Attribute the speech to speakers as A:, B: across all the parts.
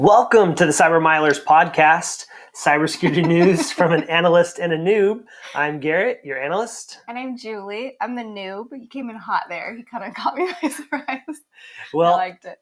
A: Welcome to the Cyber Mylers podcast, cybersecurity news from an analyst and a noob. I'm Garrett, your analyst.
B: And I'm Julie. I'm the noob. You came in hot there. You kind of caught me by surprise.
A: Well,
B: I liked it.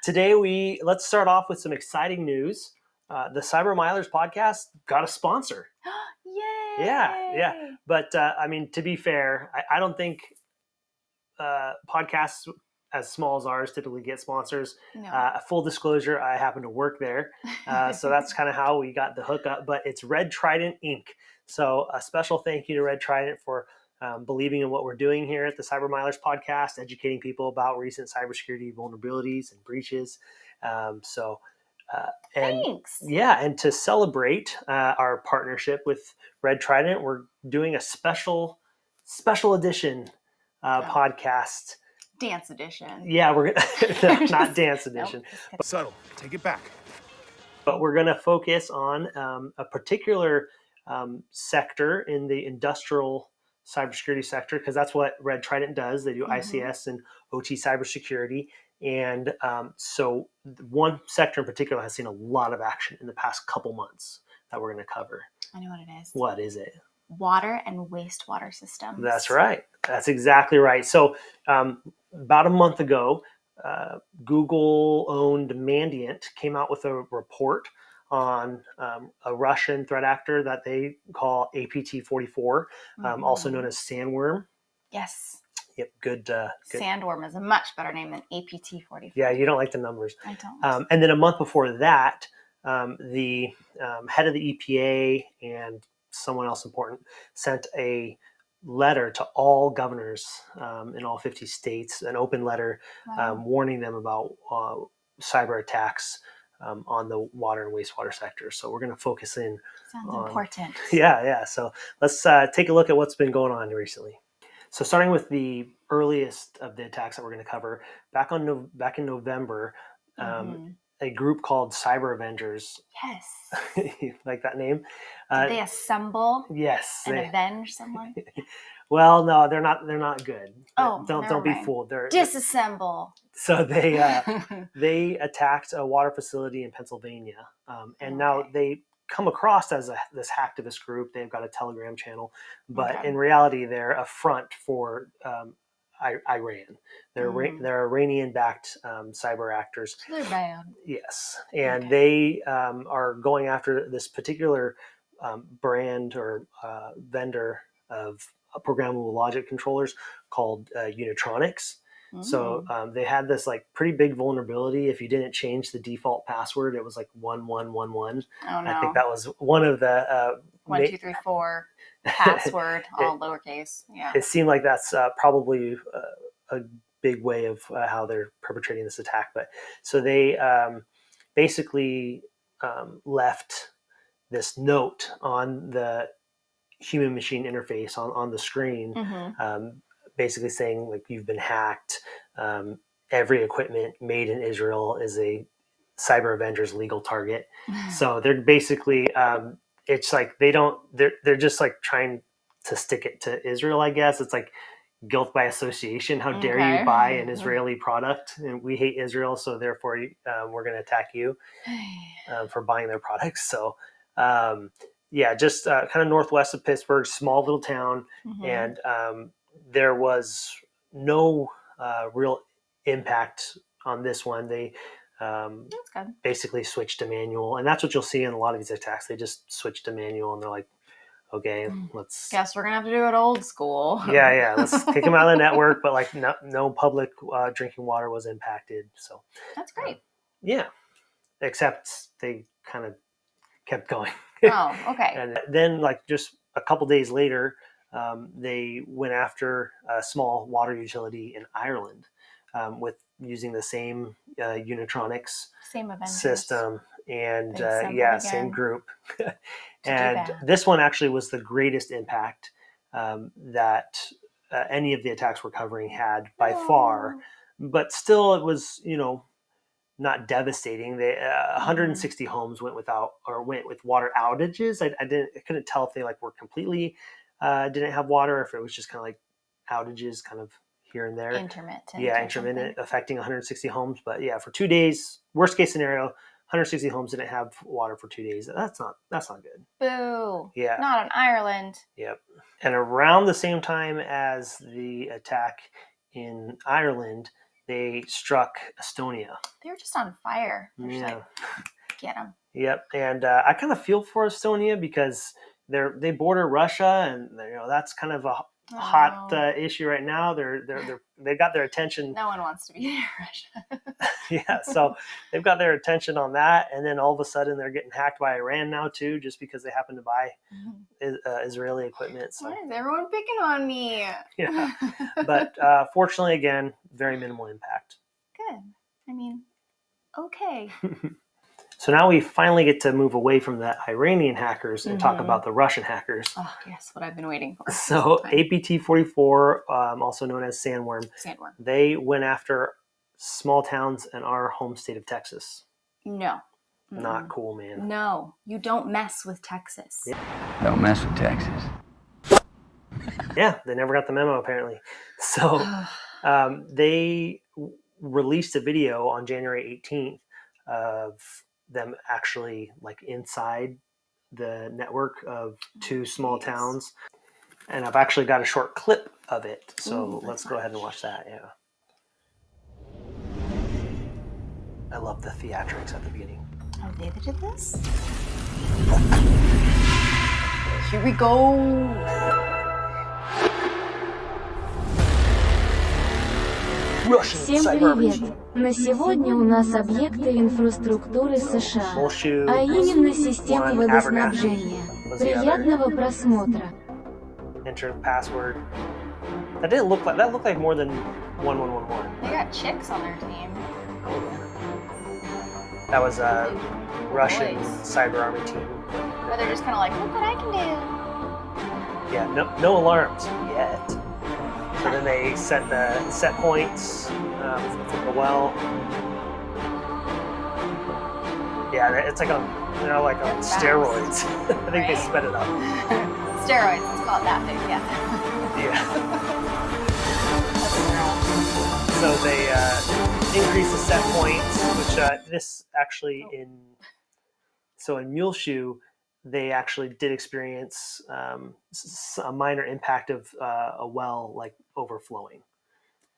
A: Today let's start off with some exciting news. The Cyber Mylers podcast got a sponsor.
B: Yay!
A: Yeah. But to be fair, I don't think podcasts as small as ours typically get sponsors.
B: No.
A: Full disclosure, I happen to work there. So that's kind of how we got the hookup. But it's Red Trident Inc. So a special thank you to Red Trident for believing in what we're doing here at the Cyber Mylers podcast, educating people about recent cybersecurity vulnerabilities and breaches.
B: Thanks.
A: Yeah, and to celebrate our partnership with Red Trident, we're doing a special edition podcast.
B: Dance edition.
A: Yeah, we're gonna not dance edition.
C: Nope. Subtle. Take it back.
A: But we're going to focus on a particular sector in the industrial cybersecurity sector, because that's what Red Trident does. They do ICS and OT cybersecurity. And so one sector in particular has seen a lot of action in the past couple months that we're going to cover.
B: I know what it is.
A: What is it?
B: Water and wastewater systems.
A: That's right. That's exactly right. So about a month ago, Google-owned Mandiant came out with a report on a Russian threat actor that they call APT44, also known as Sandworm.
B: Yes.
A: Yep, good.
B: Sandworm is a much better name than APT44.
A: Yeah, you don't like the numbers.
B: I don't.
A: And then a month before that, the head of the EPA and someone else important sent a letter to all governors in all 50 states, an open letter warning them about cyber attacks on the water and wastewater sector. So we're going to focus in.
B: Sounds important.
A: Yeah. So let's take a look at what's been going on recently. So starting with the earliest of the attacks that we're going to cover, back in November, a group called Cyber Avengers.
B: Yes.
A: You like that name?
B: Did they assemble?
A: Yes.
B: And avenge someone?
A: Well, no, they're not good.
B: Oh,
A: don't be fooled. They're
B: disassemble.
A: So they attacked a water facility in Pennsylvania, and now they come across as this hacktivist group. They've got a Telegram channel, but in reality, they're a front for Iran. They're Iranian-backed cyber actors.
B: They're bad.
A: Yes, and they are going after this particular brand or vendor of programmable logic controllers called Unitronics. So they had this pretty big vulnerability. If you didn't change the default password, it was 1111.
B: Oh no!
A: I think that was one of the
B: 1 2 3 4 password, all lowercase. Yeah.
A: It seemed like that's probably a big way of how they're perpetrating this attack. But so they basically left this note on the human machine interface on the screen, basically saying you've been hacked. Every equipment made in Israel is a Cyber Avengers legal target. So they're basically it's they're just trying to stick it to Israel, I guess. It's guilt by association. How dare you buy an Israeli product? And we hate Israel, so therefore we're going to attack you for buying their products. So just kind of northwest of Pittsburgh, small little town, and there was no real impact on this one. They basically switched to manual, and that's what you'll see in a lot of these attacks. They just switch to manual, and they're like, okay, let's.
B: Guess we're gonna have to do it old school.
A: Yeah. Let's kick them out of the network, but no public drinking water was impacted. So
B: that's great.
A: Yeah, except they kind of kept going.
B: Oh, okay.
A: And then, just a couple days later, they went after a small water utility in Ireland with using the same Unitronics system and same group. And this one actually was the greatest impact that any of the attacks we're covering had by far. But still, it was not devastating. They 160 homes went with water outages. I couldn't tell if they were completely didn't have water, or if it was just kind of outages, kind of here and there.
B: Intermittent.
A: Yeah, intermittent, affecting 160 homes. But yeah, for 2 days, worst case scenario, 160 homes didn't have water for 2 days. That's not good.
B: Boo.
A: Yeah.
B: Not in Ireland.
A: Yep. And around the same time as the attack in Ireland, they struck Estonia.
B: They were just on fire. They're just
A: Yeah.
B: like, get them.
A: Yep. And I kind of feel for Estonia because they border Russia, and that's kind of a hot issue right now. They got their attention.
B: No one wants to be in Russia.
A: Yeah, so they've got their attention on that, and then all of a sudden they're getting hacked by Iran now too, just because they happen to buy Israeli equipment. So.
B: Why is everyone picking on me?
A: Yeah, but fortunately, again, very minimal impact.
B: Good. I mean, okay.
A: So now we finally get to move away from the Iranian hackers and talk about the Russian hackers.
B: Oh, yes, what I've been waiting for.
A: So APT-44, also known as Sandworm, they went after small towns in our home state of Texas.
B: No.
A: Not cool, man.
B: No, you don't mess with Texas.
A: Yeah.
D: Don't mess with Texas.
A: Yeah, they never got the memo, apparently. So they released a video on January 18th of them actually like inside the network of two small towns. And I've actually got a short clip of it. So let's go ahead and watch that. Yeah. I love the theatrics at the beginning.
B: Oh, they did this? Here we go.
E: Всем привет! На сегодня у нас объекты инфраструктуры США, а именно системы водоснабжения. Приятного просмотра!
A: Enter the password. That looked like more than 1111.
B: They got chicks on their team.
A: Oh yeah. That was a Russian cyber army team.
B: Or they're just kind of like, look what I can do.
A: Yeah, no alarms yet. So then they set the set points for the well. Yeah, it's like on steroids. I think they sped it up.
B: Steroids, let's call it that thing. Yeah.
A: So they increase the set points, which this actually in Muleshoe, they actually did experience a minor impact of a well like overflowing.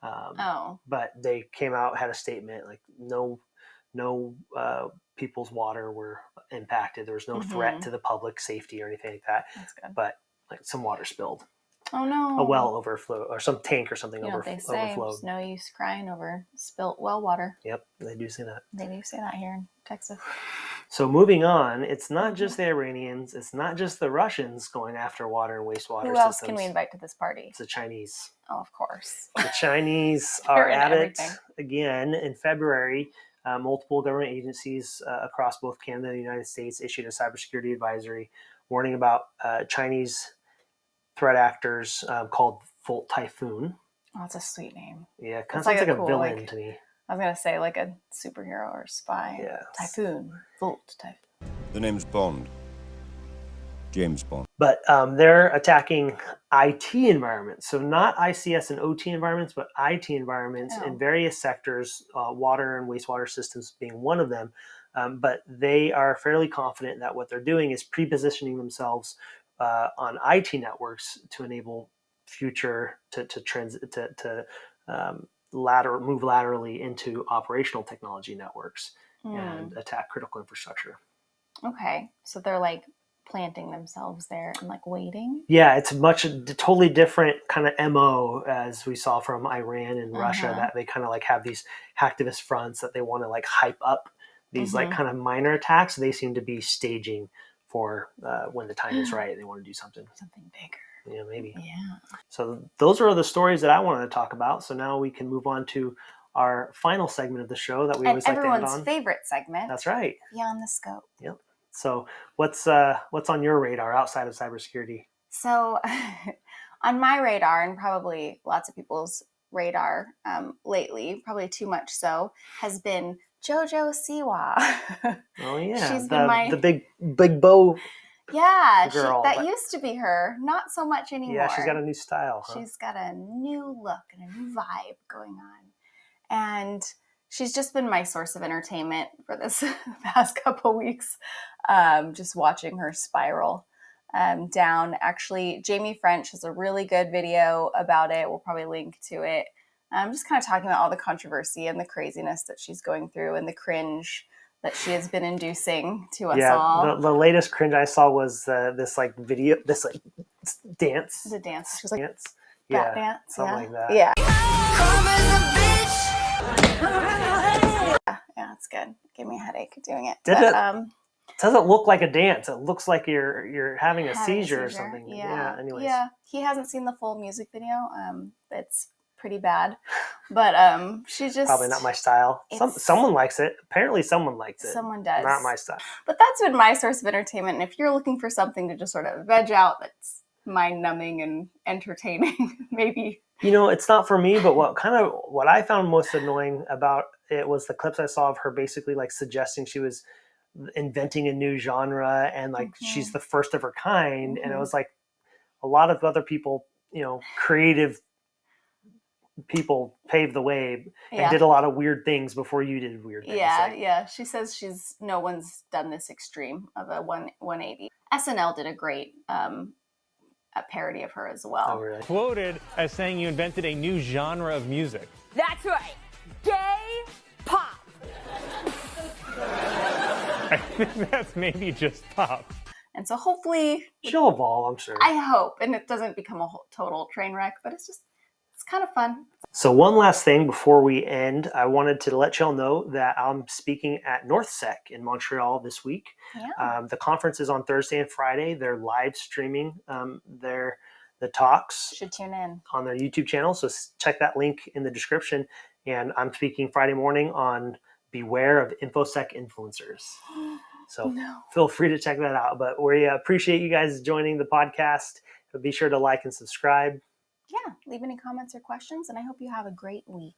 A: But they came out, had a statement like no people's water were impacted. There was no threat to the public safety or anything like that.
B: That's good.
A: But like some water spilled.
B: Oh no!
A: A well overflowed, or some tank or something
B: They say
A: overflowed.
B: there's no use crying over spilt well water.
A: Yep, they do say that.
B: They do say that here in Texas.
A: So moving on, it's not just the Iranians, it's not just the Russians going after water and wastewater systems.
B: Who else can we invite to this party?
A: It's the Chinese.
B: Oh, of course.
A: The Chinese are at it again. In February, multiple government agencies across both Canada and the United States issued a cybersecurity advisory warning about Chinese threat actors called Volt Typhoon.
B: Oh, that's a sweet name.
A: Yeah, kind of sounds like a cool, villain to me.
B: I was going to say like a superhero or spy.
A: Yeah.
B: Typhoon. Volt Typhoon.
C: The name's Bond. James Bond.
A: But they're attacking IT environments. So not ICS and OT environments, but IT environments in various sectors, water and wastewater systems being one of them. But they are fairly confident that what they're doing is pre-positioning themselves on IT networks to enable future move laterally into operational technology networks and attack critical infrastructure.
B: Okay, so they're like planting themselves there and like waiting.
A: Yeah, it's totally different kind of MO as we saw from Iran and Russia, that they kind of like have these hacktivist fronts that they want to like hype up these like kind of minor attacks. They seem to be staging for when the time is right. They want to do something
B: bigger.
A: Yeah, maybe.
B: Yeah.
A: So those are the stories that I wanted to talk about. So now we can move on to our final segment of the show that we always like to end on.
B: Everyone's favorite segment.
A: That's right.
B: Beyond the Scope.
A: Yep. So what's on your radar outside of cybersecurity?
B: So on my radar, and probably lots of people's radar lately, probably too much so, has been JoJo Siwa.
A: Oh yeah,
B: she's been
A: the big bow.
B: Yeah,
A: girl,
B: that used to be her. Not so much anymore.
A: Yeah, she's got a new style. Huh?
B: She's got a new look and a new vibe going on. And she's just been my source of entertainment for this past couple weeks, just watching her spiral down. Actually, Jamie French has a really good video about it. We'll probably link to it. Just kind of talking about all the controversy and the craziness that she's going through and the cringe that she has been inducing to us all.
A: Yeah, the latest cringe I saw was this like video, this like dance.
B: The dance. She was like,
A: dance.
B: That
A: Yeah,
B: dance.
A: something like that.
B: Yeah. Yeah, it's good. Gave me a headache doing it.
A: It doesn't look like a dance. It looks like you're having a seizure or something.
B: Yeah.
A: Anyways.
B: Yeah. He hasn't seen the full music video. It's pretty bad. But she just
A: probably not my style. Someone likes it. Apparently someone likes it.
B: Someone does.
A: Not my style.
B: But that's been my source of entertainment. And if you're looking for something to just sort of veg out that's mind-numbing and entertaining, maybe.
A: It's not for me, but what I found most annoying about it was the clips I saw of her basically like suggesting she was inventing a new genre and like she's the first of her kind. And it was like a lot of other people, creative people paved the way and did a lot of weird things before you did weird things.
B: Yeah. She says no one's done this extreme of a 180. SNL did a great a parody of her as well.
A: Oh, really?
D: Quoted as saying you invented a new genre of music.
F: That's right. Gay pop.
D: I think that's maybe just pop.
B: And so hopefully
A: she'll evolve, I'm sure.
B: I hope, and it doesn't become a total train wreck, but it's kind of fun.
A: So one last thing before we end, I wanted to let y'all know that I'm speaking at NorthSec in Montreal this week.
B: Yeah.
A: The conference is on Thursday and Friday. They're live streaming the talks.
B: Should tune in
A: on their YouTube channel. So check that link in the description. And I'm speaking Friday morning on Beware of InfoSec Influencers. So feel free to check that out. But we appreciate you guys joining the podcast. Be sure to like and subscribe.
B: Yeah, leave any comments or questions, and I hope you have a great week.